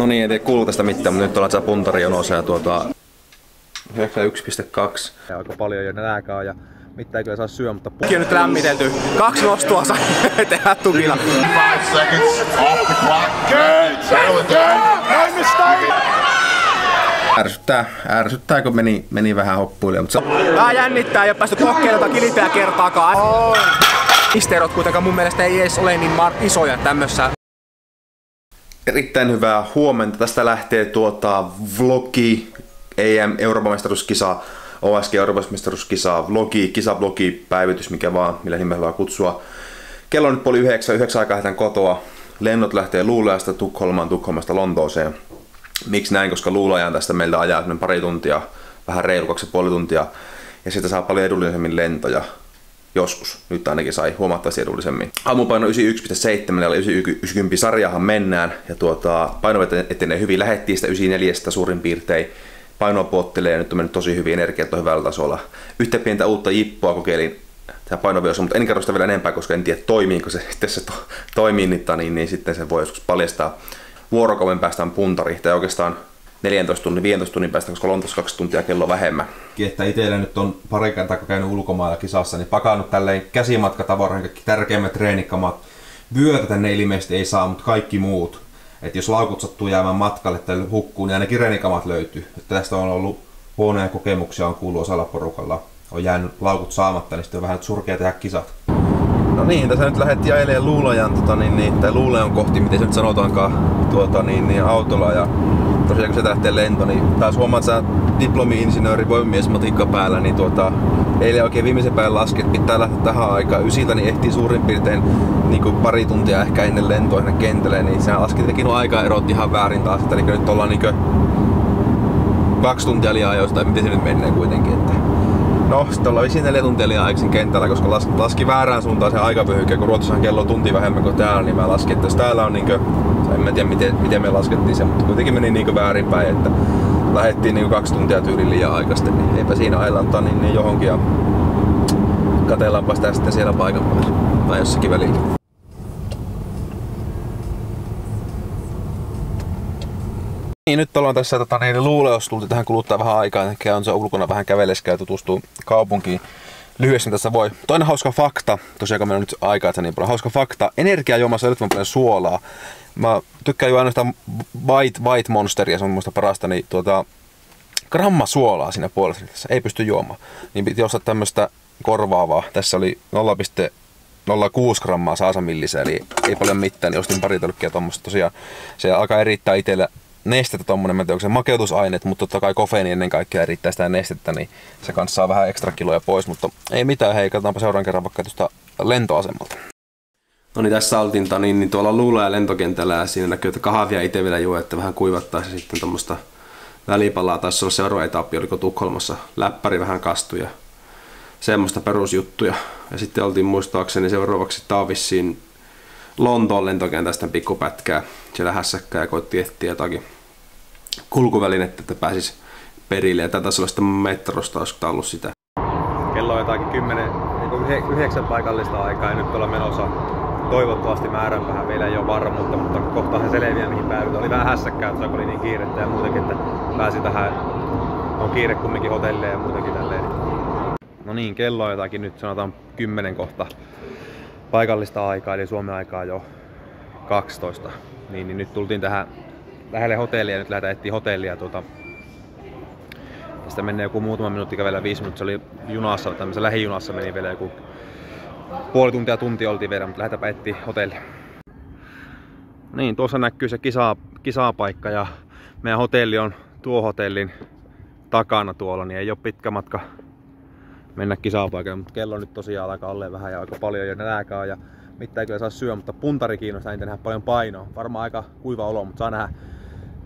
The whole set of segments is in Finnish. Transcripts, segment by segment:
No niin, ei kuulu tästä mitään, mutta nyt ollaan tässä puntarijonossa ja 91,2. Ja aika paljon jo nälkää ja mitään ei kyllä saa syödä, mutta pukki on nyt lämmitelty. 2 nostoa saa tehdä tukilla. 5 seconds off the clock. Good! Ärsyttää kun meni vähän hoppuille, mutta vähän jännittää, ei oo päästy kokeilemaan kilpeä kertaakaan. Pisteerot kuitenkaan mun mielestä ei edes ole niin isoja tämmössä. Erittäin hyvää huomenta. Tästä lähtee vlogi, EM Euroopan mestaruuskisa, OSG Euroopan mestaruuskisa, kisavlogi, päivitys, mikä vaan, millä nimellä kutsua. Kello on nyt 8:30 aikaa lähdetään kotoa. Lennot lähtee Luulajasta Tukholmaan, Tukholmasta Lontooseen. Miksi näin? Koska Luulajaan tästä meiltä ajaa pari tuntia, vähän reilu 2,5 tuntia. Ja siitä saa paljon edullisemmin lentoja. Joskus. Nyt ainakin sai huomattavasti edullisemmin. Aamupaino 91,7 eli 90 sarjahan mennään. Ja painoveto etenee hyvin. Lähettiin sitä 94 suurin piirtein. Painoa puottelee ja nyt on mennyt tosi hyvin. Energiat on hyvällä tasolla. Yhtä pientä uutta jippoa kokeilin tämä painoveossa, mutta en kerro sitä vielä enempää, koska en tiedä toimiiko se. Sitten se toimii, niin sitten se voi joskus paljastaa. Vuorokauden päästään puntariin, tai oikeastaan 14 tunnin, 15 tunnin päästä, koska Lontoossa 2 tuntia kello vähemmän. Että itsellä nyt on pari kertaa, kun käynyt ulkomailla kisassa, niin pakannut tälleen käsimatkatavaroihin kaikki tärkeimmät treenikamat. Vyötä tänne ilmeisesti ei saa, mutta kaikki muut. Että jos laukut sattuu jäämään matkalle tai hukkuu, niin ainakin reenikamat löytyy. Että tästä on ollut huonoja kokemuksia, on kuullut osalla porukalla. On jäänyt laukut saamatta, niin sitten on vähän surkea tehdä kisat. No niin, tässä nyt lähdettiin ajelemaan Luulajan, tai Luulajan kohti, miten se nyt sanotaankaan, autolla. Ja tosiaan kun se lähtee lento, niin taas huomaat, että sä diplomi-insinööri voimamiesmatikka päällä, niin eilen oikein viimeisen päivän laski, että pitää lähteä tähän aikaan. 9 niin ehtii suurin piirtein niin pari tuntia ehkä ennen lentoa sinne kentälle, niin sehän laski tietenkin aikaerot ihan väärin taas, että niin nyt ollaan 2 tuntia liian ajoista, tai miten se nyt menee kuitenkin. Että no, sitten ollaan vissiin 4 tuntia liian aikaisin kentällä, koska laski väärään suuntaan se aikavyöhyke, kun Ruotsissahan kello on tunti vähemmän kuin täällä, niin mä laskin, että jos täällä on en mä tiedä miten me laskettiin se, mutta kuitenkin meni väärinpäin, että lähdettiin 2 tuntia tyyliin liian aikaisten, niin eipä siinä ailantaa niin johonkin ja katsellaanpa sitä sitten siellä paikan päällä tai jossakin välillä. Niin, nyt ollaan tässä Luuleossa, tultiin tähän kuluttaa vähän aikaa, ehkä on se ulkona vähän käveleskää ja tutustuu kaupunkiin. Lyhyesti tässä voi. Toinen hauska fakta, tosiaan kun meillä on nyt aikaa, että niin paljon hauska fakta, energiajuomassa on nyt paljon suolaa. Mä tykkään jo ainoastaan White Monsteria, se on mun mielestä parasta, niin gramma suolaa siinä puolessa litrassa, ei pysty juomaan. Niin piti ostaa tämmöstä korvaavaa, tässä oli 0,06 grammaa saasamillisiä, eli ei paljon mitään, niin ostin pari tölkkiä tommoista. Tosiaan se alkaa erittää itsellä nestettä tommonen, mä en tiedä, onko se makeutusaineet, mutta totta kai kofeiini ennen kaikkea erittää sitä nestettä, niin se kanssa saa vähän ekstra kiloja pois, mutta ei mitään, hei, katsotaanpa seuraavan kerran vaikka tuosta lentoasemalta. No niin, tässä oltiin niin tuolla Luulajan lentokentällä ja siinä näkyy, että kahvia itse vielä juo, että vähän kuivattaa se sitten tuommoista välipalaa. Taisi olla seuraava etappi, oliko Tukholmassa, läppäri vähän kastui ja semmoista perusjuttuja. Ja sitten oltiin muistaakseni seuraavaksi vissiin Lontoon lentokentästä pikkupätkää. Siellä hässäkkää ja koitti etsiä jotakin kulkuvälinettä, että pääsis perille. Ja tätä taisi olla sitten metrosta, olisiko ollut sitä. Kello on jotakin 9 paikallista aikaa ja nyt ollaan menossa toivottavasti määränpäähän. Vielä ei ole varmuutta, mutta kohta se selviää mihin päädytään. Oli vähän hässäkkää, että oli niin kiirettä ja muutenkin, että pääsi tähän. On kiire kumminkin hotelleen ja muutenkin tälleen. No niin, kello on jotakin nyt sanotaan 10 kohta paikallista aikaa, eli Suomen aikaa jo 12. Niin nyt tultiin tähän lähelle hotellia ja nyt lähdetään etsiä hotellia. Tästä menee joku muutama minuutti kävellä 5 minuuttia. Se oli junassa, tämmöisessä lähijunassa meni vielä joku puoli tuntia oltiin vielä, mutta lähdetäänpä etsiä hotellia. Niin, tuossa näkyy se kisapaikka ja meidän hotelli on tuo hotellin takana tuolla, niin ei ole pitkä matka mennä kisapaikalle, mutta kello nyt tosiaan alkaa olleen vähän ja aika paljon jo nälkää ja mitään ei kyllä saa syödä, mutta puntari kiinnostaa eniten nähdä paljon painoa. Varmaan aika kuiva olo, mutta saa nähdä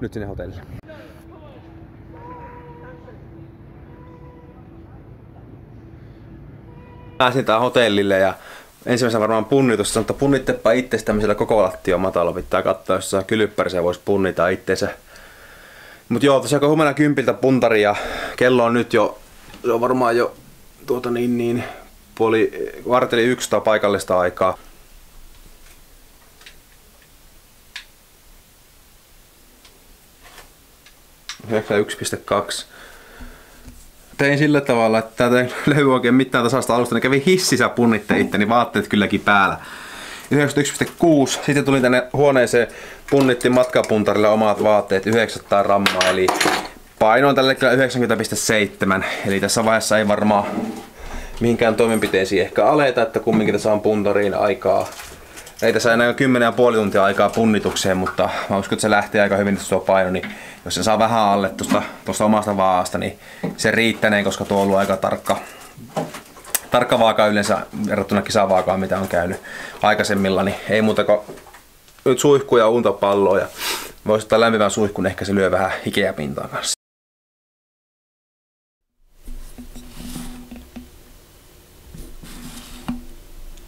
nyt sinne hotellille. Pääsin tää hotellille ja ensimmäisenä varmaan punnitus, mutta punnittepa itse tämmöisellä koko lattio matala, pitää katsoa, jos saa kylppäriseen voisi punnita itseensä. Mut joo, tosiaan kun huomenna 10 puntari ja kello on nyt jo, se on varmaan jo varteli 1 paikallista aikaa. 91,2. Tein sillä tavalla, että tää ei löydy oikein mitään tasasta alusta. Ne kävi hississä punnitte itteni, vaatteet kylläkin päällä. 91,6. Sitten tuli tänne huoneeseen, punnitti matkapuntarille omat vaatteet 900 grammaa. Eli paino on tällä hetkellä 90,7. Eli tässä vaiheessa ei varmaan mihinkään toimenpiteisiin ehkä aleta, että kumminkin tässä on puntariin aikaa. Ei tässä enää 10,5 tuntia aikaa punnitukseen, mutta mä uskon, että se lähtee aika hyvin tuo paino, niin jos se saa vähän alle tuosta omasta vaasta, niin se riittänee, koska tuo on ollut aika tarkka vaaka yleensä verrattuna kisavaakaan, mitä on käynyt aikaisemmilla, niin ei muuta kuin nyt suihku ja untapalloa ja voisi ottaa lämpimän suihkun, ehkä se lyö vähän hikeä pintaan kanssa.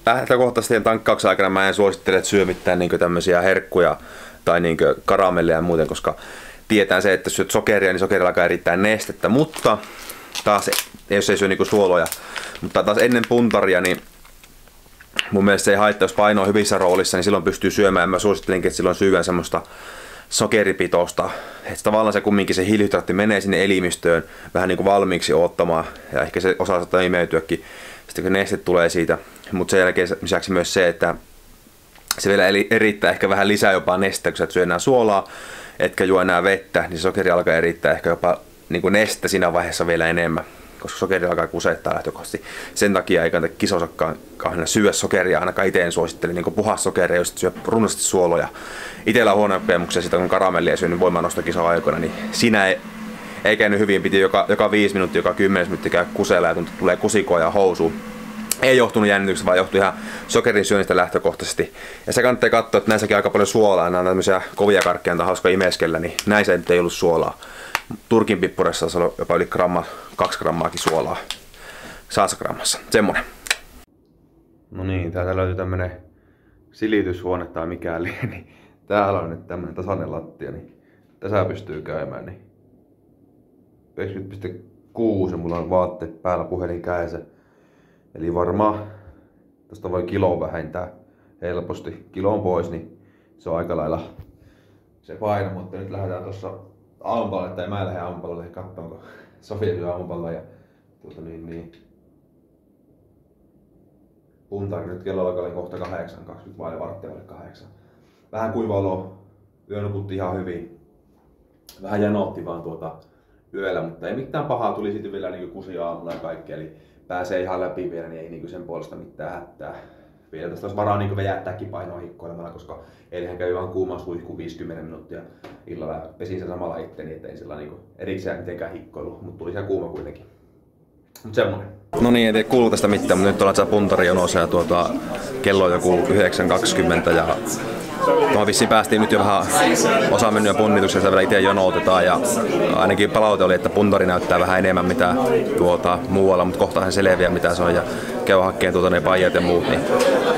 Lähtökohtaisesti tankkauksen aikana mä en suosittele, että syö mitään niin tämmöisiä herkkuja tai niin karamelleja ja muuten, koska tietään se, että jos syöt sokeria, niin sokerilla alkaa erittää nestettä, mutta taas, jos ei syö niin suoloja, mutta taas ennen puntaria, niin mun mielestä se ei haittaa, jos paino on hyvissä roolissa, niin silloin pystyy syömään. Mä suosittelenkin, että silloin syön semmoista sokeripitoista, että tavallaan se kumminkin se hiilihydraatti menee sinne elimistöön vähän niin kuin valmiiksi ottamaan ja ehkä se osaa saattaa imeytyäkin, sitten kun neste tulee siitä, mutta sen jälkeen lisäksi myös se, että se vielä erittää ehkä vähän lisää jopa nestettä, kun sä et syö enää suolaa, etkä juo enää vettä, niin sokeri alkaa erittää ehkä jopa niin kuin nestettä siinä vaiheessa vielä enemmän, koska sokeri alkaa kusettaa lähtökohtaisesti. Sen takia ei kannata kisosakkaan syödä sokeria, ainakaan itse en suosittele niin puhas sokeria, jos syö runsaasti suoloja. Itellä on huonoja kokemuksia siitä, kun karamellia syönyt voimaanosto kisa-aikoina, niin siinä ei käynyt hyvin, piti joka 5 minuuttia, joka 10 minuuttia käy kusella ja tulee kusikoa ja housuun. Ei johtunut jännityksestä, vaan johtui ihan sokerin syönnistä lähtökohtaisesti. Ja se kannattaa katsoa, että näissäkin aika paljon suolaa, nämä on tämmöisiä kovia karkkeja, joita hauska imeskellä, niin näissä ei ollut suolaa. Turkin pippurissa on jopa yli 2 grammaakin suolaa 100 grammassa. Semmonen. No niin, täältä löytyy tämmönen silityshuone tai mikäli, niin täällä on nyt tämmönen tasainen lattia, niin tässä pystyy käymään, niin 90,6 ja mulla on vaatteet päällä, puhelin kädessä. Eli varmaan tosta voi kilon vähentää helposti. Kilon pois, niin se on aika lailla se paino, mutta nyt lähdetään tuossa aamupalalle, tai mä lähden aamupalalle katsomaan, kun Sofia syö aamupalaa ja puntari nyt kello alkaa kohta 8, 20 vai varttia oli 8. Vähän kuiva olo, yö nukutti ihan hyvin. Vähän janotti vaan yöllä, mutta ei mitään pahaa, tuli sitten vielä niin kusi aamulla ja kaikki, eli pääsee ihan läpi vielä, niin ei niin sen puolesta mitään hätää. Vielä tästä olisi varaa niin väjättääkin painoa hikkoilemalla, koska eilenhän käy vaan kuuma suihku 50 minuuttia illalla ja pesin sen samalla itteni, ettei sillä niin erikseen mitenkään hikkoilu, mutta tuli siellä kuuma kuitenkin. Mut semmonen. No niin, ei kuulu tästä mitään, mutta nyt ollaan tässä puntarijonossa ja kello on joku 9.20 ja vissiin päästiin nyt jo vähän osa mennyt jo punnituksessa, vielä itse jonotetaan ja ainakin palaute oli, että puntari näyttää vähän enemmän mitä muualla, mutta kohtaan se selviää mitä se on ja käy hakkeen ne paijat ja muut, niin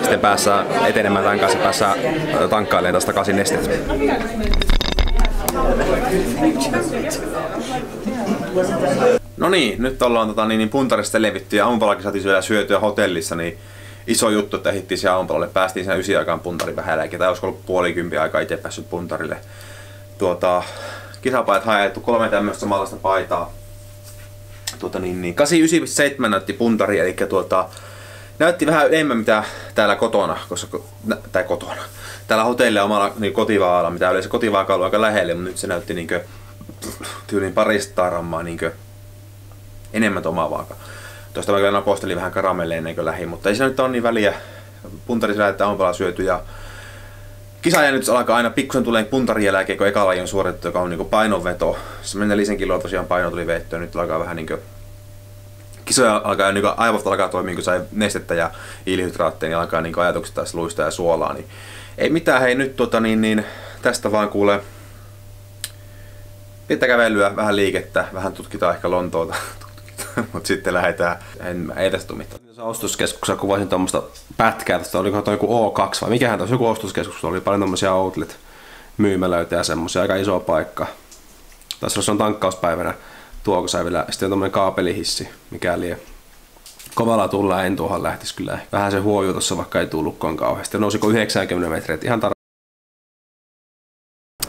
sitten päässään etenemään tämän kanssa, päässään tankkailemaan tästä takaisin nestettä. No niin, nyt ollaan puntarista levitty ja aamupalakin saatiin vielä syötyä hotellissa, niin iso juttu, että ehdittiin siihen aamupalalle. Päästiin siinä 9 aikaan puntarin vähän jälkeen, tai olisiko ollut 9:30 aikaa itse päässyt puntarille. Kisapajat haettu 3 tämmöistä samanlaista paitaa. 89,7 näytti puntari, eli näytti vähän enemmän mitä täällä kotona, täällä hotellilla omalla kotivaalla, mitä yleensä kotivaaka on aika lähelle, mutta nyt se näytti tyyliin 200 grammaa enemmän oma vaaka. Tuosta mä kyllä kostelin vähän karamelleja ennen kuin lähin, mutta ei se nyt ole niin väliä. Puntarissa lähdetään aamupalaa syöty ja kisajännitys alkaa aina pikkusen tulee puntarin jälkeen, kun eka laji on suoritettu, joka on painonveto. Se 4 kiloa tosiaan paino tuli vettyä, nyt alkaa vähän kisoja alkaa aivot alkaa toimia, kun sai nestettä ja hiilihydraatteja, niin alkaa ajatukset taas luista ja suolaa. Niin ei mitään, hei nyt tästä vaan kuulee pientä kävelyä, vähän liikettä, vähän tutkitaan ehkä Lontoota. Mutta sitten lähdetään, ei tästä tule mitään. Tässä ostoskeskuksessa kuvasin tuommoista pätkää, tästä olikohan toi joku O2 vai mikähän tässä joku ostoskeskus, oli paljon tommosia outlet-myymälöitä ja semmosia, aika iso paikka. Tässä on tankkauspäivänä tuokosäivillä, sitten on tommonen kaapelihissi, mikä lie. Kovalla tullaan, en tuohon lähtis kyllä. Vähän se huojuu tossa, vaikka ei tullutkaan kauheasti. Nousiko 90 metriä, ihan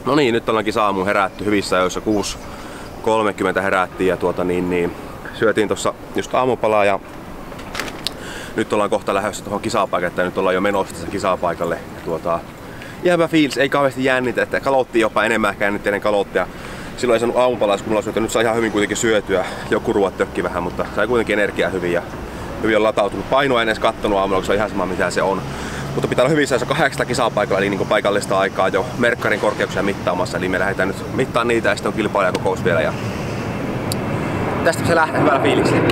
No niin, nyt ollaankin aamuun herätty hyvissä ajoissa 6 4:30 herättiin ja syötiin tossa just aamupalaa ja nyt ollaan kohta lähdössä tuohon kisapaikalle, että nyt ollaan jo menossa tässä kisapaikalle. Ihan hyvä fiilis, ei kauheasti jännitä, että kalottiin jopa enemmän ehkä jännitteiden kalottia. Silloin ei saanut aamupalaa, kun mulla syöty, nyt sai ihan hyvin kuitenkin syötyä. Joku ruoat tökki vähän, mutta sai kuitenkin energiaa hyvin ja hyvin on latautunut. Painoa en edes kattonut aamulla, kun se on ihan sama mitä se on. Mutta pitää olla hyvissä ajoissa 8 kisapaikalla, eli niin paikallista aikaa jo merkkarin korkeuksia mittaamassa. Eli me lähdetään nyt mittaan niitä ja sitten on kilpailijakokous vielä. Ja tästä se lähtee hyvällä fiiliksellä.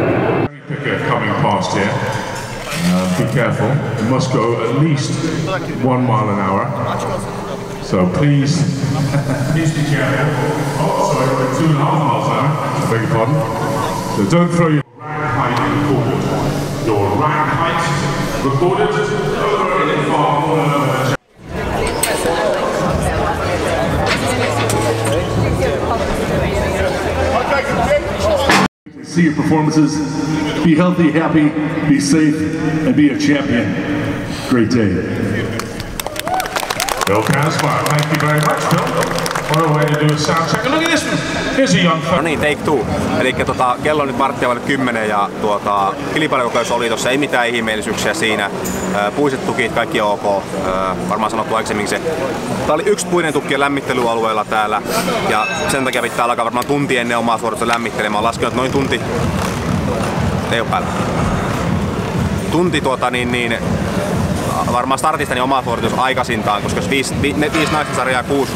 Be careful. You must go at least 1 mile an hour. So please be careful. Oh, sorry, 2.5 miles an hour. I beg your pardon. So don't throw your rack height recorded. Your rack height recorded over in far. See your performances. Be healthy, happy, be safe, and be a champion. Great day. Bill Kaspar, thank you very much, Bill. What a way to do a sound check. Look at this one. Here's a young fella. No niin, take two. Eli kello on nyt 9:15 ja kilpailukokous oli tossa, ei mitään ihmeellisyyksiä siinä. Puiset tukit, kaikki ok. Varmaan sanottu aikaisemmin se. Tää oli yksi puinen tukki lämmittelyalueella täällä ja sen takia pitää alkaa varmaan tunti ennen omaa suoritusta lämmittelemään. Olen laskenut noin tunti. Ei oo päällä. Tunti varmaan startista niin omaa suoritus aikaisintaan, koska jos 5 naisten sarjaa 6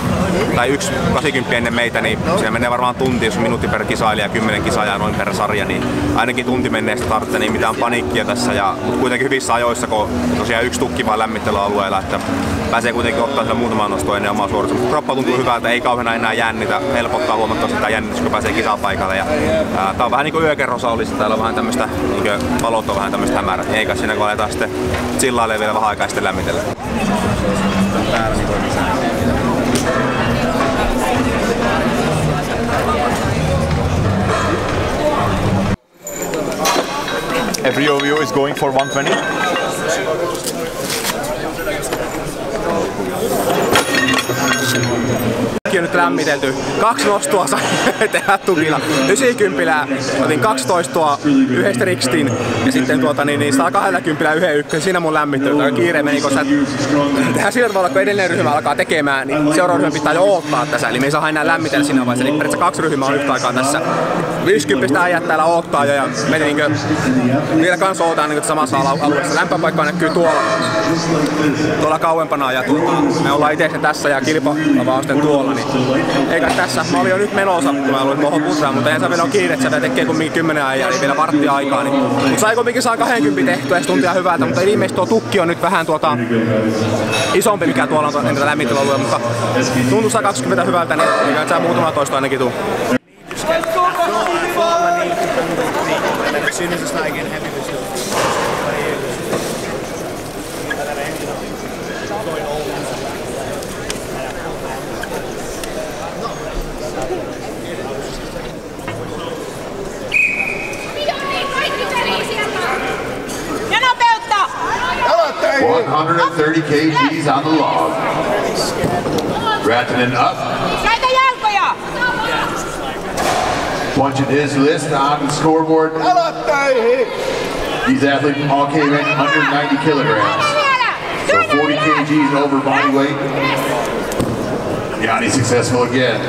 tai 1 80 ennen meitä, niin siellä menee varmaan tunti, jos minuutti per kisailija, 10 kisaajaa noin per sarja, niin ainakin tunti menee startista, niin mitään paniikkia tässä, mutta kuitenkin hyvissä ajoissa, kun tosiaan 1 tukki vaan lämmittelyalueella, että pääsee kuitenkin ottaa sillä muutaman nostoa ennen omaa suoritusta. Kroppa tuntuu hyvältä, ei kauheena enää jännitä, helpottaa huomattavasti sitä jännitystä, kun pääsee kisapaikalle. Ja, tää on vähän niin kuin yökerrossa olisi, täällä on vähän tämmöistä, niin valot on vähän tämmöistä hämärää, eikä siinä kun aletaan sitten chillailemaan vielä vähän aikaa sitten lämmitellä. Every of you is going for 120. On nyt lämmitelty. 2 nostoa sai tehdä tukilla. 90 otin 12 yhdestä rikstin ja sitten 120 yhden ykkösen. Siinä mun lämmittely. Aika kiire meni, koska tehdään sillä tavalla, kun edellinen ryhmä alkaa tekemään, niin seuraava ryhmä pitää jo odottaa tässä. Eli me ei saa enää lämmitellä siinä vaiheessa. Eli periaatteessa 2 ryhmää on yhtä aikaa tässä. 50 äijät täällä odottaa jo ja me vielä kans odotaan samassa alueessa. Lämpöpaikka näkyy tuolla kauempana ja me ollaan itse tässä ja kilpalava on sitten tuolla. Niin eikä tässä, mä olin jo nyt menossa, kun mä aloin mohon pussaa, mutta eihän se vielä ole kiire, että se tekee kumminkin 10 äijää, niin vielä varttia aikaa. Niin, mutta sai kumminkin 20 tehtyä ja se tuntia hyvältä, mutta ilmeisesti tuo tukki on nyt vähän isompi, mikä tuolla on entä lämmittelyalue, mutta tuntuu 120 hyvältä, niin eikä sä muutama toista ainakin tuu. Ja nopeutta! 130 kgs on the log. Rattonen up. Käytä jalkoja! Punching his list on the scoreboard. These athletes all came in under 90 kilograms. So 40 kgs over body weight. Jani successful again.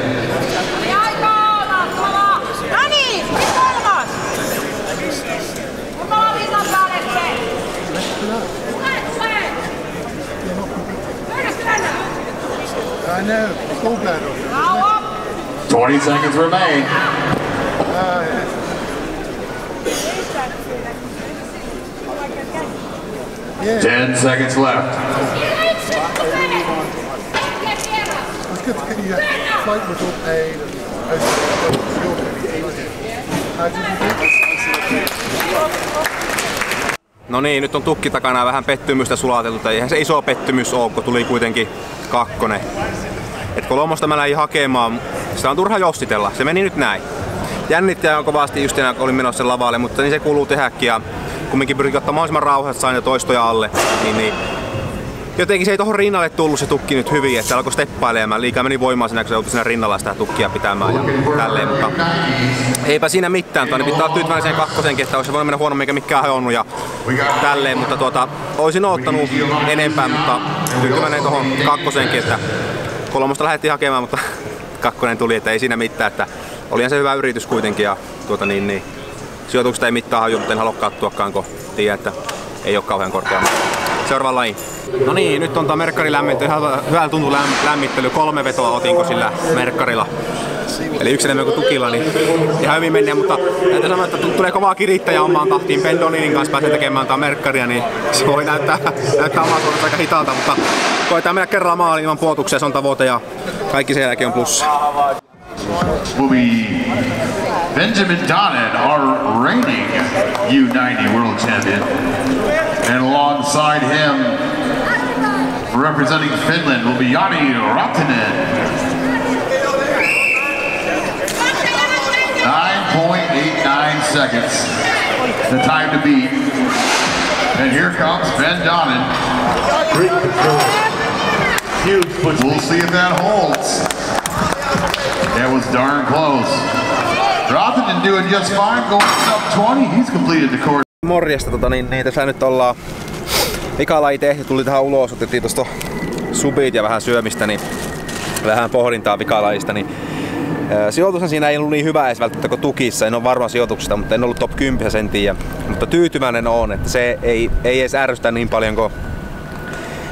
I know, gallbladder. 20 seconds remain. Yeah. 10 seconds left. It's good to get you fight without pain and how did you do? No niin, nyt on tukki takana vähän pettymystä sulateltu. Eihän se iso pettymys ole, kun tuli kuitenkin 2. Et kolmosta mä lähdin hakemaan, sitä on turha jossitella. Se meni nyt näin. Jännittää kovasti just enää, kun olin menossa lavalle, mutta niin se kuuluu tehdäkin. Ja kumminkin pyritin ottaa mahdollisimman rauhassa, sain jo toistoja alle. Niin jotenkin se ei tohon rinnalle tullut se tukki nyt hyvin, että se alkoi steppailemaan. Liikaa meni voimaan siinä, kun se joutui siinä rinnalla sitä tukkia pitämään ja tälleen, mutta eipä siinä mitään. Niin pitää olla tyytyväinen sen kakkosenkin, että olisi voinut mennä huonommin eikä mikään hajonnut ja tälleen, mutta olisin odottanut enempää, mutta tyytyväinen tohon kakkosenkin, että kolmosta lähdettiin hakemaan, mutta kakkonen tuli, että ei siinä mitään, että olihan se hyvä yritys kuitenkin ja sijoituksesta ei mitään haju, mutta en halua kattuakaan, kun tiedän, että ei ole kauhean korkea. Seuraava laji. No niin, nyt on tää merkkari lämmittely, hyvältä tuntuu lämmittely, 3 vetoa otinko sillä merkkarilla. Eli yksi enemmän kuin tukilla, niin ihan hyvin mennään, mutta täytyy sanoa, että tulee kovaa kirittäjä omaan tahtiin. Ben Doninin kanssa pääsee tekemään tää merkkaria, niin se voi näyttää omaa suorassa aika hitaalta, mutta koetaan mennä kerralla maaliin ilman puotuksia, se on tavoite ja kaikki sen jälkeen on plussa. Will be Benjamin Donen, our reigning U90 World Champion. And alongside him, representing Finland, will be Jani Rautanen. 9.89 seconds, the time to beat. And here comes Ben Donen. We'll see if that holds. That was darn close. Rautanen doing just fine, going sub 20. He's completed the course. Morjesta, tässä nyt ollaan vikalaji tehty, tuli tähän ulos, otettiin tosta subit ja vähän syömistä, niin vähän pohdintaa vikalajista, niin sijoitushan siinä ei ollut niin hyvä edes välttämättä kuin tukissa, en ole varma sijoituksesta, mutta en ollut top 10 sen tiedä, mutta tyytyväinen on, että se ei edes ärsytä niin paljon kuin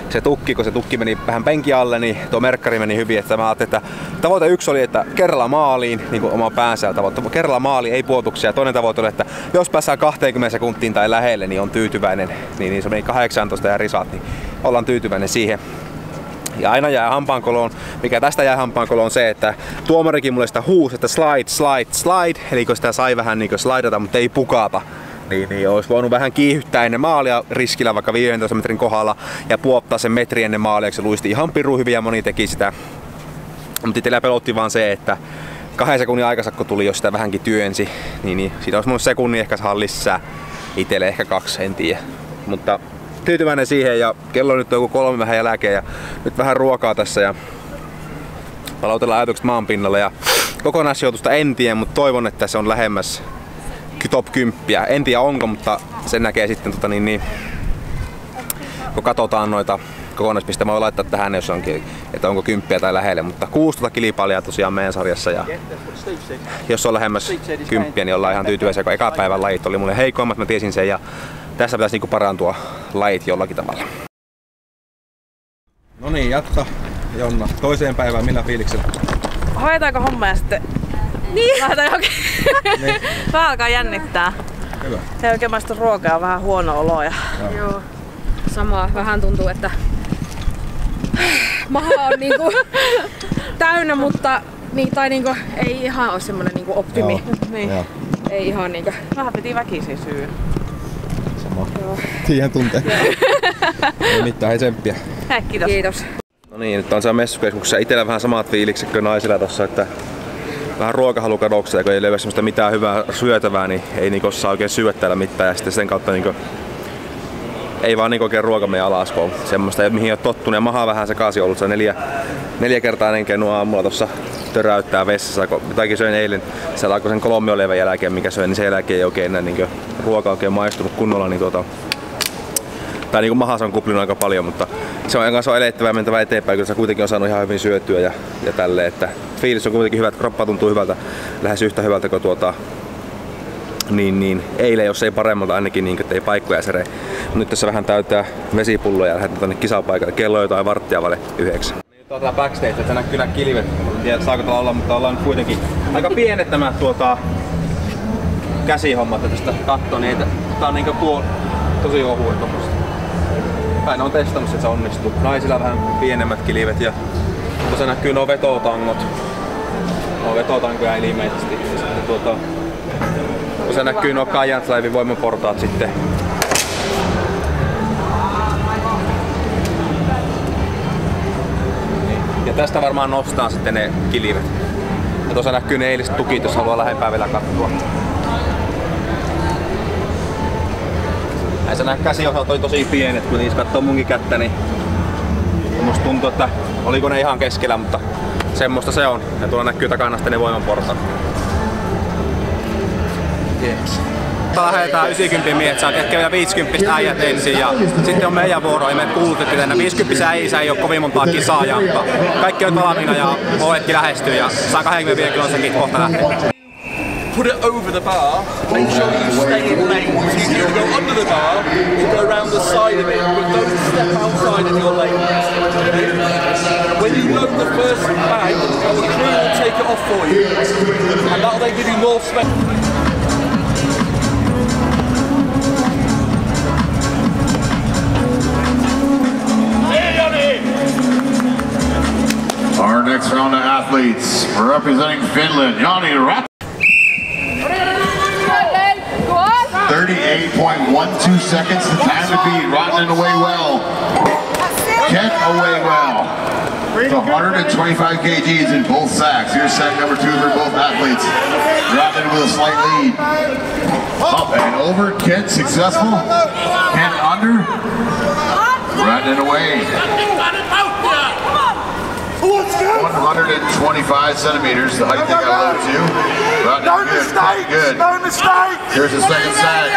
se tukki, kun se tukki meni vähän penki alle, niin tuo merkkari meni hyvin, että mä ajattelin, että tavoite 1 oli, että kerralla maaliin, niin kuin oma päänsä tavoite, kerralla maaliin, ei puotuksia. Toinen tavoite oli, että jos päässään 20 sekuntiin tai lähelle, niin on tyytyväinen. Niin se meni 18 ja risat, niin ollaan tyytyväinen siihen. Ja aina jää hampaankoloon, mikä tästä jää hampaankoloon on se, että tuomarikin mulle sitä huusi, että slide, eli kun sitä sai vähän niin slaidata, mutta ei pukata. Niin olisi voinut vähän kiihyttää ennen maalia riskillä vaikka 15 metrin kohdalla ja puottaa sen metri ennen maalia, se luisti ihan pirun hyvin ja moni teki sitä. Mutta itsellä pelotti vaan se, että 2 sekunnin aikasakko tuli, jos sitä vähänkin työnsi, niin siitä olisi mun sekunnin ehkä saada lisää. Itselle ehkä 2, en tiedä. Mutta tyytyväinen siihen ja kello nyt on joku 3 vähän jälkeen ja nyt vähän ruokaa tässä ja palautellaan ajatukset maan pinnalle ja kokonaissijoitusta en tiedä, mutta toivon, että se on lähemmäs top 10. En tiedä onko, mutta sen näkee sitten kun katsotaan noita kokonaispistä, mä voin laittaa tähän jos onkin, että onko 10 tai lähelle, mutta 16 kilipailia tosiaan meidän sarjassa ja jos on lähemmäs 10, niin ollaan ihan tyytyväisiä, kun eka päivän lajit oli mulle heikoimmat, mä tiesin sen ja tässä pitäisi niinku parantua lajit jollakin tavalla. No niin, jatka Jonna, toiseen päivään, millä fiiliksellä? Hoitaako homma ja sitten niin. Lähdetään johonkin. Niin. Vähän alkaa jännittää. Hyvä. Ei oikein maistu ruokaa, on vähän huono olo. Ja... Joo. Samaa vähän tuntuu, että maha on niinku täynnä, mutta niin, tai niinku, ei ihan ole semmonen niinku optimi. Niin. Ei ihan niinku. Vähän piti väkisin syyn. Sama. Siihen tuntee. Ei mitään, hei tsemppiä. Hei, kiitos. Kiitos. No niin, nyt on siellä messukeskuksessa. Itellä vähän samat fiilikset kuin naisilla tossa, että vähän ruokahalukadoksella, kun ei löydy semmoista mitään hyvää syötävää, niin ei niinku saa oikein syödä täällä mitään ja sitten sen kautta niinku ei vaan niinku oikein ruoka mene alas, kun on semmoista, mihin ei ole tottunut ja maha vähän sekaisin ollut. Se 4 kertaa ennen käynyt aamulla tossa töräyttää vessassa, kun jotakin söin eilen, se alkoi sen kolmioleivän jälkeen, mikä söin, niin sen jälkeen ei oikein enää niinku ruoka oikein maistunut kunnolla, niin tai niinku mahassa on kuplinut aika paljon, mutta se on elettävää ja mentävä eteenpäin, kyllä se kuitenkin on saanut ihan hyvin syötyä ja tälleen, että fiilis on kuitenkin hyvä, että kroppa tuntuu hyvältä, lähes yhtä hyvältä kuin niin eilen, jos ei paremmalta ainakin, niin että ei paikkoja sere. Nyt tässä vähän täyttää vesipulloja ja lähdetään tänne kisapaikalle. Kello on jotain 8:15. Nyt on täällä backstage, että näkyy nämä kilvet. En tiedä saako täällä olla, mutta ollaan nyt kuitenkin aika pienet nämä käsihommat, että tästä kattoo, niin tää on niinku tosi ohuet tosta. Päin on testannut, että se onnistuu. Naisilla vähän pienemmät kilvet ja tuossa näkyy nuo vetotangot. Nuo vetotankoja ilmeisesti. Ja sitten tuossa näkyy nuo Giant voimaportaat sitten. Ja tästä varmaan nostaa sitten ne kilvet. Ja tuossa näkyy ne eiliset tukit, jos haluaa lähempää vielä katsoa. Näissä nämä käsiosat oli tosi pienet, kun niissä katsoo munkin kättä, niin Musta tuntuu, että oliko ne ihan keskellä, mutta semmoista se on. Ja tuolla näkyy takana sitten ne voimanportaat. Yes. Lähetään 90 miehet, saa ehkä vielä 50 äijät ensin ja sitten on meidän vuoro. Ja me kuulutettiin tänne 50 äijä, ei ole kovin montaa kisaajaa, mutta kaikki on valmiina ja hetki lähestyy ja saa 25 kilon sekin kohta lähteä. Put it over the bar, make sure you stay in lane. So you can go under the bar or go around the side of it, but don't step outside of your lane. When you load the first bag, the crew will take it off for you, and that'll then give you more space. Our next round of athletes, representing Finland, Jani Ratt. 38.12 seconds, the time to beat. Rotten away well. Kent away well. It's 125 kgs in both sacks. Here's sack number 2 for both athletes. Rotten with a slight lead. Up and over, Kent successful. Kent under. Rotten away. 125 centimeters, the height they got low to. No mistakes! Good. No mistakes! Here's the second sack.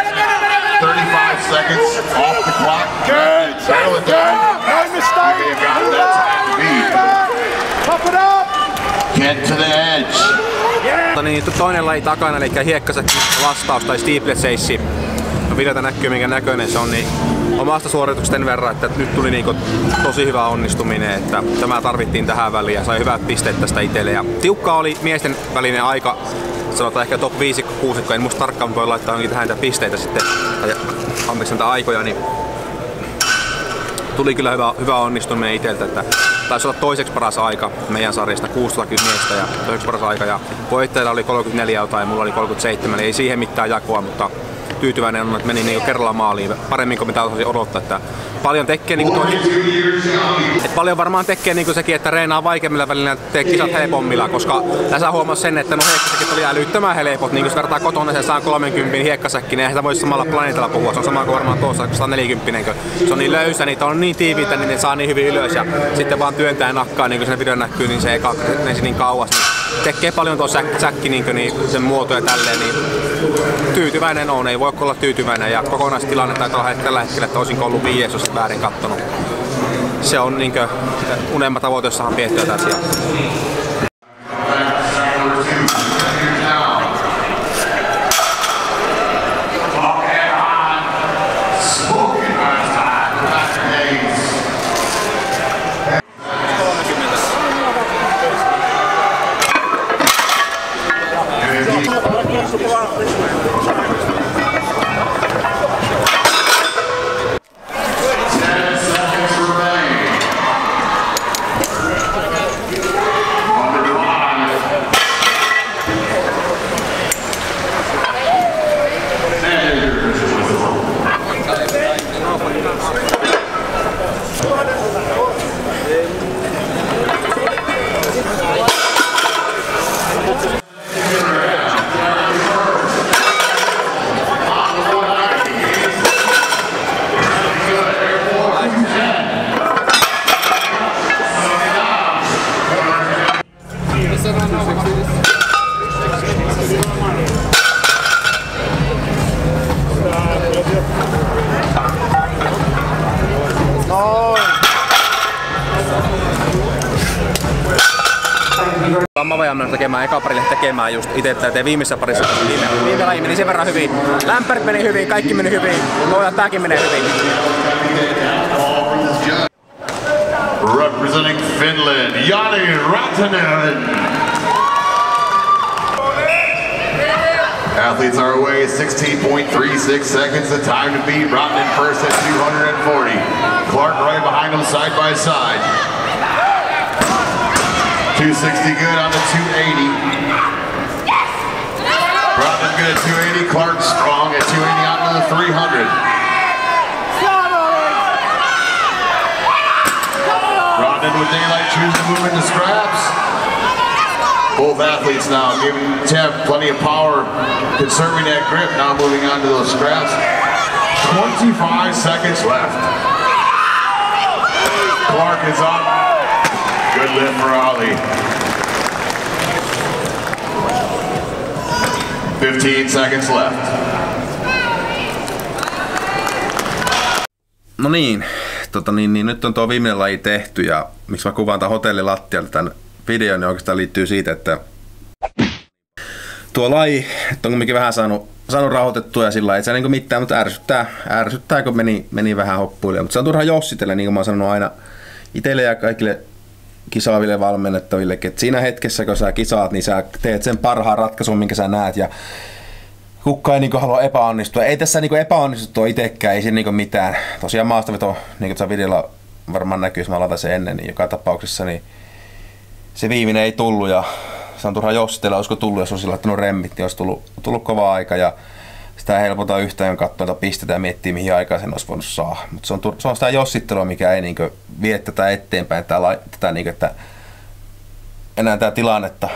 35 seconds off the clock. Good. Settle it down. No mistakes! You may have gotten that time to beat. Pop it up! Get to the edge. Niin, toinen laji takana, eli hiekkaset vastaus tai steeplechase. Videota näkyy minkä näköinen se on, niin omasta suorituksesta verran, että nyt tuli niinku tosi hyvä onnistuminen, että tämä tarvittiin tähän väliin ja sai hyvät pisteet tästä itselle. Ja tiukka oli miesten välinen aika, sanotaan ehkä top 5-6, en muista tarkkaan voi laittaa jonkin tähän niitä pisteitä sitten, tai anteeksi näitä aikoja, niin tuli kyllä hyvä onnistuminen itseltä, että taisi olla toiseksi paras aika meidän sarjasta, 16 miestä ja toiseksi paras aika ja voittajilla oli 34 jotain ja mulla oli 37, eli ei siihen mitään jakoa, mutta tyytyväinen on, että meni niinku kerralla maaliin paremmin kuin mitä osasin odottaa, että paljon tekee niinku paljon varmaan tekee niinku sekin, että reenaa vaikeammilla välillä tee kisat helpommilla, koska tässä huomasi sen, että no hiekkasäkit oli älyttömän helpot, niin jos vertaa kotona sen saa 30 hiekkasäkki, niin eihän sitä voisi samalla planeetalla puhua, se on sama kuin varmaan tuossa 140, se on niin löysä, niitä on niin tiiviitä, niin ne saa niin hyvin ylös ja sitten vaan työntää nakkaa, niin kuin siinä video näkyy, niin se ei menisi niin kauas. Niin tekee paljon tuo säkki niin sen muoto ja tälleen, niin tyytyväinen on, ei voi olla tyytyväinen ja kokonaistilanne taitaa tällä hetkellä, että olisinko ollut 5, jos väärin kattonut. Se on niinkö unelma tavoite, jossa on piettyä tätä asiaa. Mä voin mennä tekemään eka parille tekemään just itse tätä viimeisessä parissa. Viime laji meni sen verran hyvin. Lämpärit meni hyvin, kaikki meni hyvin. Noilla tääkin menee hyvin. Representing Finland, Jani Rattanen. Athletes are away 16.36 seconds. The time to beat. Rattanen first at 240. Clark right behind him side by side. 260 good on the 280. Rattanen good at 280. Clark strong at 280 out to the 300. Rattanen with daylight choose to move into scraps. Both athletes now giving Tev plenty of power, conserving that grip, now moving on to those scraps. 25 seconds left. Clark is up. Good lift for Ali. 15 seconds left. No niin, nyt on tuo viimeinen laji tehty ja miksi mä kuvaan tämän hotellilattialta tämän videon, niin oikeastaan liittyy siitä, että tuo laji on kuitenkin vähän saanut rauhoitettua ja sillä ei se niinku mitään, mutta ärsyttää kun meni vähän hoppuille. Mutta se on turha jossitella, niin kuin mä oon sanonut aina itselle ja kaikille kisaaville valmennettavillekin, että siinä hetkessä kun sä kisaat, niin sä teet sen parhaan ratkaisun, minkä sä näet ja kukaan ei niinku halua epäonnistua. Ei tässä niinku epäonnistuttua itsekään, ei siinä niinku mitään. Tosiaan maastaveto, niin kuin tässä videolla varmaan näkyy, jos mä aloitan sen ennen, niin joka tapauksessa niin se viimeinen ei tullut ja se on turha jossitella, olisiko tullut, jos olisi laittanut remmit, niin olisi tullut kova aika ja sitä ei helpota yhtään katsoa pistetä ja miettiä mihin aikaan sen olisi voinut saada. Mutta se on sitä jossittelua, mikä ei niinku vie tätä eteenpäin, tätä niinku, että enää tämä tilannetta.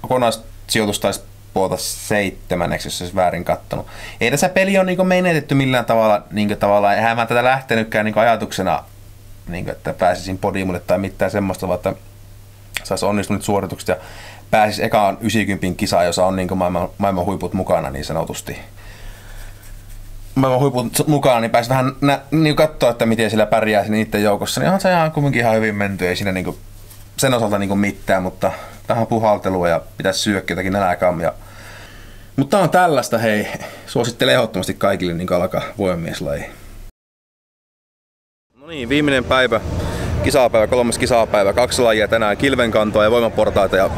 Kokonaissijoitus taisi puolta 7, jos olisi väärin kattonut. Ei tässä peli ole niinku menetetty millään tavalla, eihän mä tätä lähtenytkään niinku ajatuksena, niinku, että pääsisin podiumille tai mitään semmoista, vaan että saisi onnistunut suoritukset ja pääsisi ekaan 90 kisaan, jossa on niinku maailman huiput mukana niin sanotusti. Maailman huiput mukana, niin pääsi vähän niin katsoa, että miten sillä pärjää niiden joukossa. Niin on se ihan kuitenkin ihan hyvin menty, ei siinä niinku sen osalta niinku mitään, mutta vähän puhaltelua ja pitäisi syödä jotakin nälkäkammia. Mutta on tällaista, hei. Suosittelen ehdottomasti kaikille niin alkaa voimamieslaji. No niin, viimeinen päivä. Kisapäivä, 3. kisapäivä, 2 lajia tänään, kilvenkantoa ja voimaportaita ja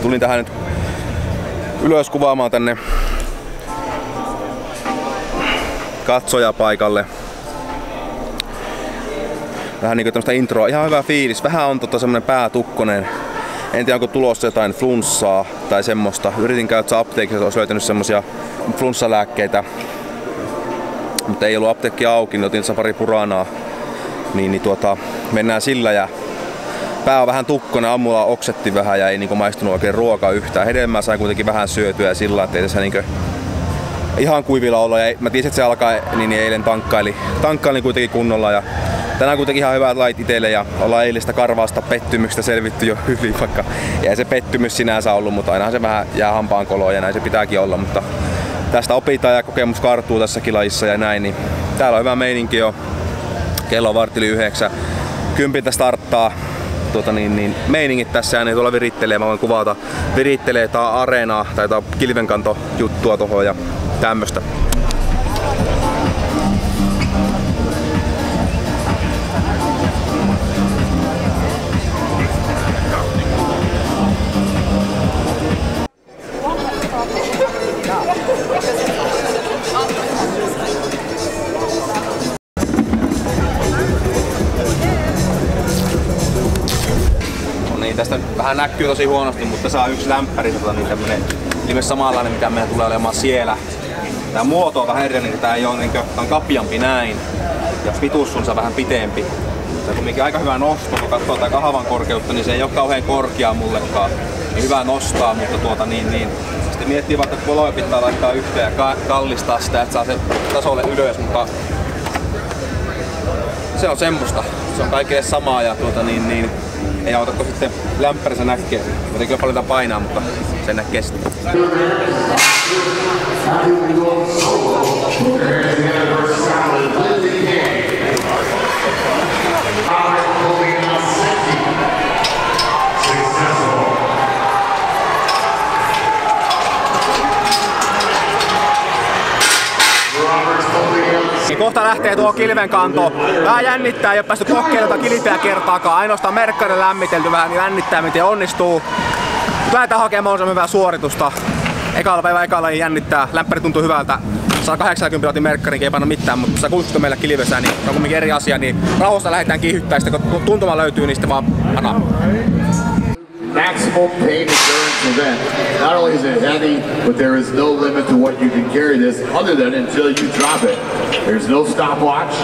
tulin tähän nyt ylös kuvaamaan tänne katsojapaikalle. Vähän niinku tämmöstä introa, ihan hyvä fiilis, vähän on semmonen päätukkonen. En tiedä onko tulossa jotain flunssaa tai semmoista. Yritin käydä apteekissa, että olisi löytänyt semmosia flunssalääkkeitä. Mutta ei ollut apteekki auki, niin otin pari puranaa. Mennään sillä ja pää on vähän tukkonen, aamulla oksetti vähän ja ei niinku maistunut oikein ruokaa yhtään. Hedelmää sai kuitenkin vähän syötyä sillä, ettei tässä niinku ihan kuivilla olla. Ja mä tiesin, että se alkaa, niin eilen tankkaili kuitenkin kunnolla. Ja tänään kuitenkin ihan hyvät lait itselle ja ollaan eilistä karvaasta pettymyksestä selvitty jo hyvin, vaikka ei se pettymys sinänsä ollut, mutta ainahan se vähän jää hampaan koloon ja näin se pitääkin olla. Mutta tästä opitaan ja kokemus karttuu tässäkin lajissa ja näin, niin täällä on hyvä meininki jo. Kello on 8:45. 10 starttaa meiningit tässä ja ne tuolla virittelee. Mä voin kuvata virittelee tää areenaa tai tää kilvenkantojuttua tohon ja tämmöstä. Tästä vähän näkyy tosi huonosti, mutta saa yksi lämpäri, niin tämmönen ilmeisesti samanlainen, mikä meidän tulee olemaan siellä. Tää muoto on vähän erilainen, tää ei ole tää on kapiampi näin ja pituus on vähän pitempi. Se on kuitenkin aika hyvä nosto, kun katsoo tää kahvan korkeutta, niin se ei ole kauhean korkea mullekaan. Niin hyvä nostaa, mutta sitten miettii vaikka, että poloja pitää laittaa yhteen ja kallistaa sitä, että saa sen tasolle ylös, mutta se on semmoista. Se on kaikille samaa ja ei auta, kun sitten lämpärissä näkee. Jotenkin on paljon painaa, mutta sen näkee sitten. Kohta lähtee tuo kilvenkanto. Vähän jännittää, ei ole päästy kokeilemaan kilpeä kertaakaan. Ainoastaan merkkainen lämmitelty vähän, niin jännittää miten onnistuu. Lähdetään hakemaan hyvää suoritusta. Ekalla päivä ekalla jännittää. Lämpäri tuntuu hyvältä. 180 otin merkkarinkin, ei panna mitään, mutta 160 meillä kilvessä, niin se on kuitenkin eri asia. Niin rauhassa lähdetään kiihyttää, sitten kun tuntuma löytyy, niin sitten vaan anna. Maximum pain endurance event. Not only is it heavy, but there is no limit to what you can carry this other than until you drop it. There's no stopwatch.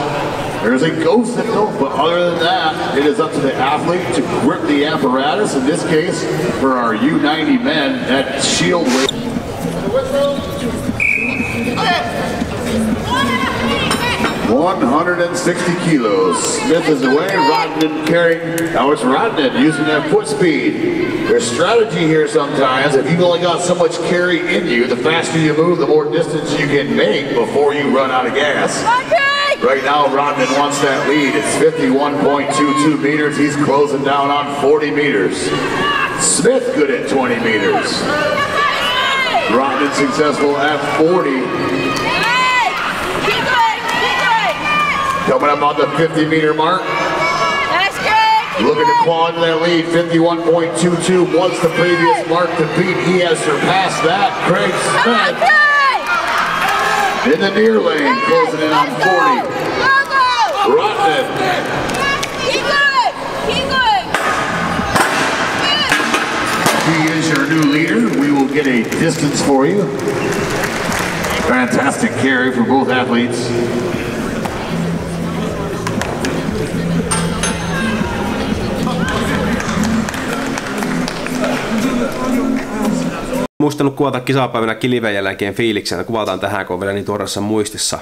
There's a go signal, but other than that, it is up to the athlete to grip the apparatus. In this case, for our U90 men, that shield weight. 160 kilos. Smith is away, Rodden carrying. Now it's Rodden using that foot speed. There's strategy here sometimes. If you've only got so much carry in you, the faster you move, the more distance you can make before you run out of gas. Right now, Rodden wants that lead. It's 51.22 meters. He's closing down on 40 meters. Smith good at 20 meters. Rodden successful at 40. Coming up on the 50-meter mark. Looking to claw into that lead. 51.22 was the previous mark to beat. He has surpassed that. Craig Smith in the near lane, closing in on 40. Rodden. He is your new leader. We will get a distance for you. Fantastic carry for both athletes. Muistanut kuvata kisapäivänä kilven jälkeen fiiliksenä. Kuvataan tähän, kun on vielä niin tuoreessa muistissa.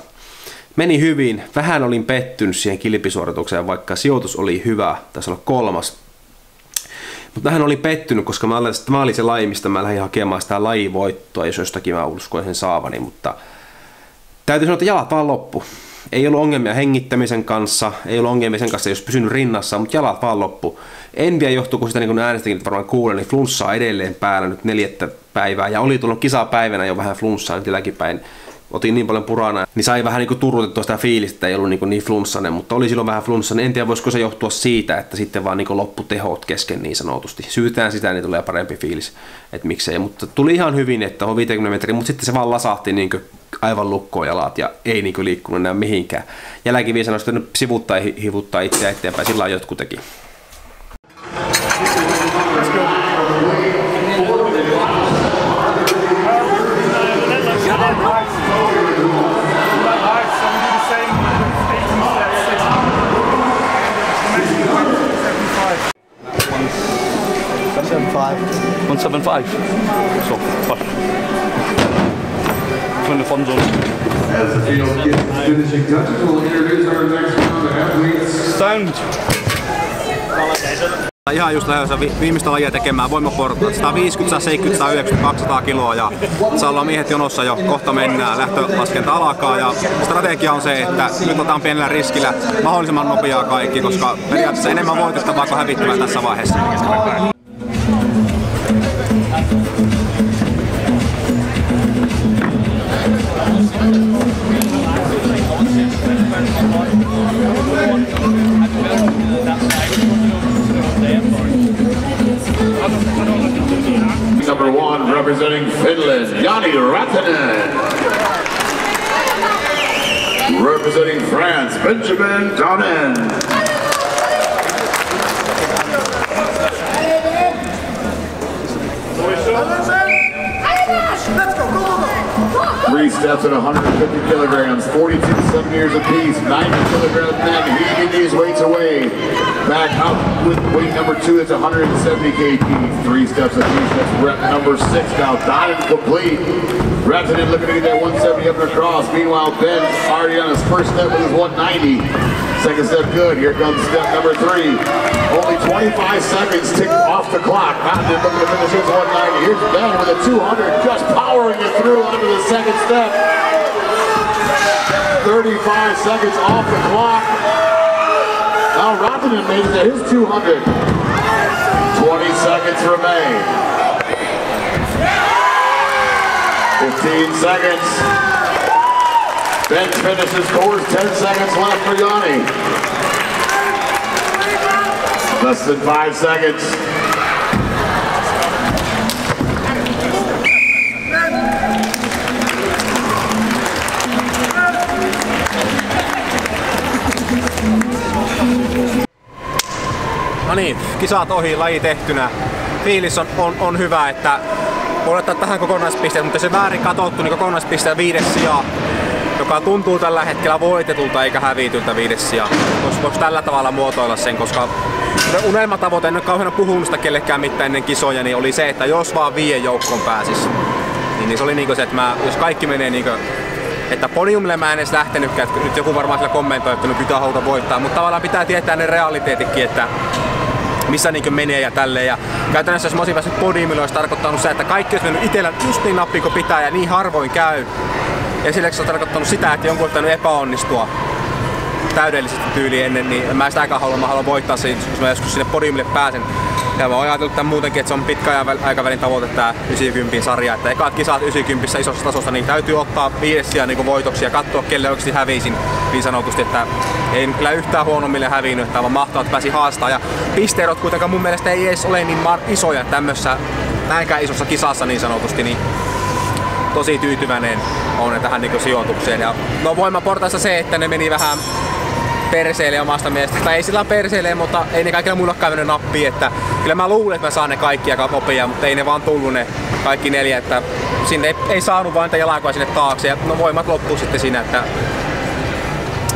Meni hyvin. Vähän olin pettynyt siihen kilpisuoritukseen, vaikka sijoitus oli hyvä. Taisi olla 3. Mutta tähän olin pettynyt, koska tämä oli se laji, mistä mä lähdin hakemaan sitä lajivoittoa, jos jostakin mä uskoin sen saavani. Mutta täytyy sanoa, että jalat vaan loppu. Ei ollut ongelmia hengittämisen kanssa, ei ollut ongelmia sen kanssa, jos pysynyt rinnassa, mutta jalat vaan loppu. En vielä johtuu, kun sitä niin äänestäkin nyt varmaan kuulen, niin flunssaa edelleen päällä nyt 4. päivää. Ja oli tullut kisapäivänä jo vähän flunssaa nyt jälkipäin. Otin niin paljon purana, niin sai vähän niin turrutettua sitä fiilistä, että ei ollut niin flunssainen, mutta oli silloin vähän flunssainen. En tiedä, voisiko se johtua siitä, että sitten vaan niin loppu tehot kesken niin sanotusti. Syytään sitä, niin tulee parempi fiilis, että miksei. Mutta tuli ihan hyvin, että on 50 metriä, mutta sitten se vaan lasahti niin aivan lukkoon jalat ja ei niin liikkunut enää mihinkään. Jälkiviisana olisi nyt sivuttaa ja hivuttaa itseä eteenpäin, sillä jotkut teki. $175. So, first. From the fun zone. As the field gets finishing touches, we'll introduce our next round of athletes. Sound. Ihan just lähdössä viimeistä lajia tekemään voimaportaat. 150, 170, 190, 200 kiloa ja saa olla miehet jonossa jo. Kohta mennään, lähtölaskenta alkaa ja strategia on se, että nyt otetaan pienellä riskillä mahdollisimman nopeaa kaikki, koska periaatteessa enemmän voitettavaa kuin hävittävää tässä vaiheessa. Number 1 representing Finland, Jani Rattanen. Representing France, Benjamin Donnen. Three steps at 150 kilograms, 42 centimeters apiece, 90 kilograms men, heaving these weights away. Back up with weight number 2, it's 170 kg. 3 steps apiece, that's rep number 6 now. Donnen complete. Rattanen looking to get that 170 up and across. Meanwhile, Ben's already on his first step with his 190. Second step good, here comes step number 3. Only 25 seconds ticked off the clock. Rattanen looking to finish his 190. Here's Ben with a 200, just powering it through onto the second step. 35 seconds off the clock. Now Rattanen made it to his 200. 20 seconds remain. 15 seconds. Ben's finishes scores, 10 seconds left for Jani. Less than 5 seconds. No niin, kisat ohi, laji tehtynä. Fiilis on hyvä, että voi ottaa tähän kokonaispisteet, mutta se väärin katsottu, niin kokonaispisteet 5. sija, joka tuntuu tällä hetkellä voitetulta eikä hävityltä 5. sija. Voisi tällä tavalla muotoilla sen, koska unelmatavoite, en ole kauheena puhunut sitä kellekään mitään ennen kisoja, niin oli se, että jos vaan 5 joukkoon pääsis, niin se oli niinku se, että jos kaikki menee niinku Että podiumille mä en edes lähtenytkään, että nyt joku varmaan siellä kommentoi, että nyt pitää haluta voittaa, mutta tavallaan pitää tietää ne realiteetitkin, että missä niinkö menee ja tälleen. Ja käytännössä jos mä olisin päässyt podiumille, olisi tarkoittanut se, että kaikki olisi mennyt itsellä just niin nappiin kuin pitää ja niin harvoin käy. Ja silleksi on tarkoittanut sitä, että jonkun olisi tainnut epäonnistua täydellisesti tyyliin ennen, niin en mä sitäkään halua. Mä haluan voittaa sen, jos mä joskus sinne podiumille pääsen. Ja mä oon ajatellut tämän muutenkin, että se on pitkä aikavälin tavoite tää 90 sarja. Että ekaat kisat 90 isossa tasossa, niin täytyy ottaa 5 sijaan niin voitoksi ja katsoa, kelle oikeasti hävisin niin sanotusti. Että ei kyllä yhtään huonommille hävinnyt, että on mahtavaa, että pääsi haastaa. Ja pisteerot kuitenkaan mun mielestä ei edes ole niin isoja tämmössä näinkään isossa kisassa niin sanotusti. Niin tosi tyytyväinen on tähän niin sijoitukseen. Ja no voimaportaissa se, että ne meni vähän perseille omasta mielestä. Tai ei sillä perseille, mutta ei ne kaikilla muillakaan mennyt nappiin. Että kyllä mä luulen, että mä saan ne kaikki aika nopea, mutta ei ne vaan tullut ne kaikki 4. Että sinne ei saanut vain jalkoja sinne taakse. Ja no voimat loppuu sitten siinä, että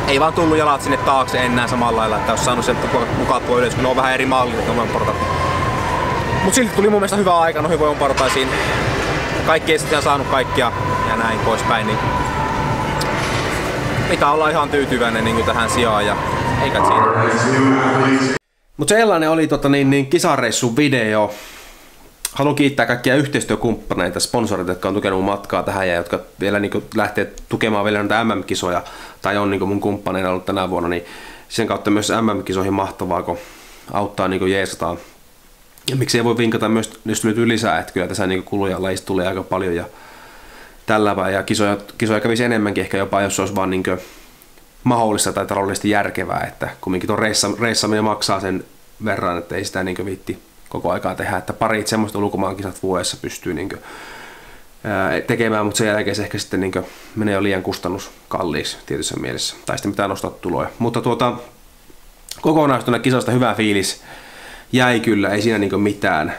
ei vaan tullut jalat sinne taakse enää samalla lailla. Että olisi saanut sieltä mukattua ylös, kun ne on vähän eri mallit ne voimaportat. Mut silti tuli mun mielestä hyvä aika noihin voimaportaisiin. Kaikki ei sitten saanut kaikkia ja näin poispäin. Niin pitää olla ihan tyytyväinen niin tähän sijaan ja eikä siinä. Mutta sellainen oli kisareissun video. Haluan kiittää kaikkia yhteistyökumppaneita, sponsoreita, jotka on tukenut mun matkaa tähän ja jotka vielä lähtee tukemaan vielä näitä MM-kisoja tai on mun kumppaneina ollut tänä vuonna, niin sen kautta myös MM-kisoihin mahtavaa, kun auttaa jeesataan. Ja miksi ei voi vinkata myös, jos löytyy lisää, että kyllä tässä kuluja lajista tulee aika paljon ja tällä vai ja kisoja kävisi enemmänkin ehkä jopa, jos se olisi vaan mahdollista tai taloudellisesti järkevää, että kumminkin tuon reissaminen maksaa sen verran, että ei sitä viitti koko aikaa tehdä, että parit semmoista ulkomaankisat vuodessa pystyy tekemään, mutta sen jälkeen se ehkä sitten menee jo liian kustannuskalliiksi tietyssä mielessä, tai sitten pitää nostaa tuloja. Mutta kokonaisuutena kisasta hyvä fiilis jäi kyllä, ei siinä mitään.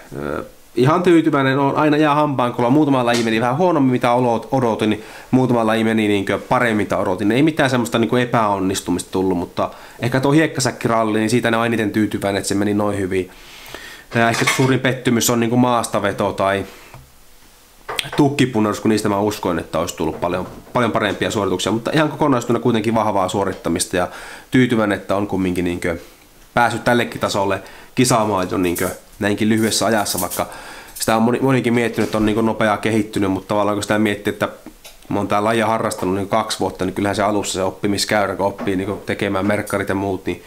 Ihan tyytyväinen on, aina jää hampaankoloon. Muutama laji meni vähän huonommin mitä odotin, niin muutama laji meni paremmin mitä odotin. Ei mitään semmoista epäonnistumista tullut, mutta ehkä tuo hiekkasäkkiralli, niin siitä ne on eniten tyytyväinen, että se meni noin hyvin. Ja ehkä suurin pettymys on maastaveto tai tukkipunnerus, kun niistä mä uskoin, että olisi tullut paljon parempia suorituksia, mutta ihan kokonaisuutena kuitenkin vahvaa suorittamista ja tyytyväinen, että on kumminkin päässyt tällekin tasolle kisaamaan jo näinkin lyhyessä ajassa, vaikka sitä on monikin miettinyt, että on nopeaa kehittynyt, mutta tavallaan kun sitä miettii, että mä oon tää lajia harrastanut 2 vuotta, niin kyllähän se alussa se oppimiskäyrä, kun oppii tekemään merkkarit ja muut, niin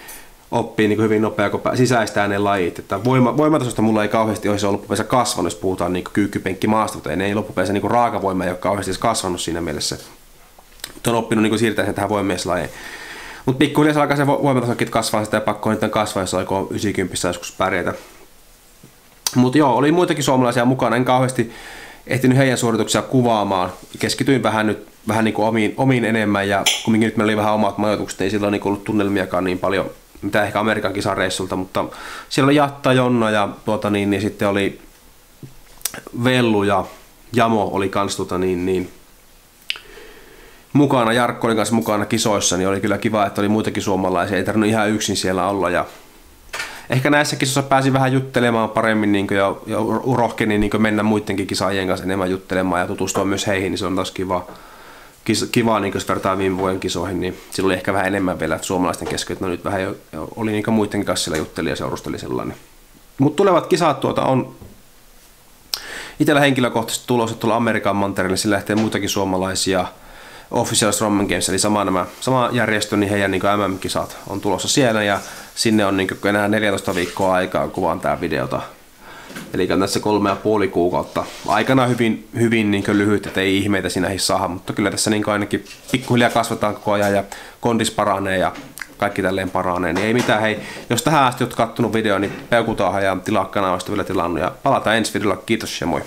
oppii hyvin nopeaa, kun sisäistää ne lajit. Että voimatasosta mulla ei kauheasti olisi loppupeleissä kasvanut, jos puhutaan kyykkypenkki maastavuuteen. Ne ei loppupeleissä raakavoima ei ole kauheasti kasvanut siinä mielessä. Mutta on oppinut siirtää sen tähän voimamieslajeen. Mutta pikkuhiljaa se alkaa se voimatasokin kasvaa, sitä ja pakko niiden kasvaa, jos aikoo 90 joskus pärjätä. Mutta joo, oli muitakin suomalaisia mukana, en kauheasti ehtinyt heidän suorituksia kuvaamaan. Keskityin vähän omiin enemmän ja kumminkin nyt meillä oli vähän omat majoitukset, ei silloin ollut tunnelmiakaan niin paljon, mitä ehkä Amerikan kisareissulta, mutta siellä oli Jatta, Jonna ja niin sitten oli Vellu ja Jamo oli kans mukana, Jarkko oli kanssa mukana kisoissa, niin oli kyllä kiva, että oli muitakin suomalaisia, ei tarvinnut ihan yksin siellä olla. Ja ehkä näissä kisoissa pääsin vähän juttelemaan paremmin ja rohkenin mennä muidenkin kisaajien kanssa enemmän juttelemaan ja tutustua myös heihin, niin se on taas kiva jos vertaa viime vuoden kisoihin, niin sillä oli ehkä vähän enemmän vielä suomalaisten kesken, että nyt vähän oli muidenkin kanssa siellä jutteli ja seurusteli sellainen. Mutta tulevat kisat on itsellä henkilökohtaisesti tulossa tuolla Amerikan mantereelle, sillä lähtee muitakin suomalaisia. Official Strongman Games, eli sama järjestö, niin heidän MM-kisat on tulossa siellä ja sinne on enää 14 viikkoa aikaa kuvaan tää videota. Eli tässä 3,5 kuukautta. Aikana hyvin lyhyt, että ei ihmeitä siinä saada, mutta kyllä tässä ainakin pikkuhiljaa kasvataan koko ajan ja kondis paranee ja kaikki tälleen paranee. Niin ei mitään, hei, jos tähän asti olet kattonut videoa, niin peukutaan ja tilaa kanavasta vielä tilannut ja palataan ensi videolla. Kiitos ja moi!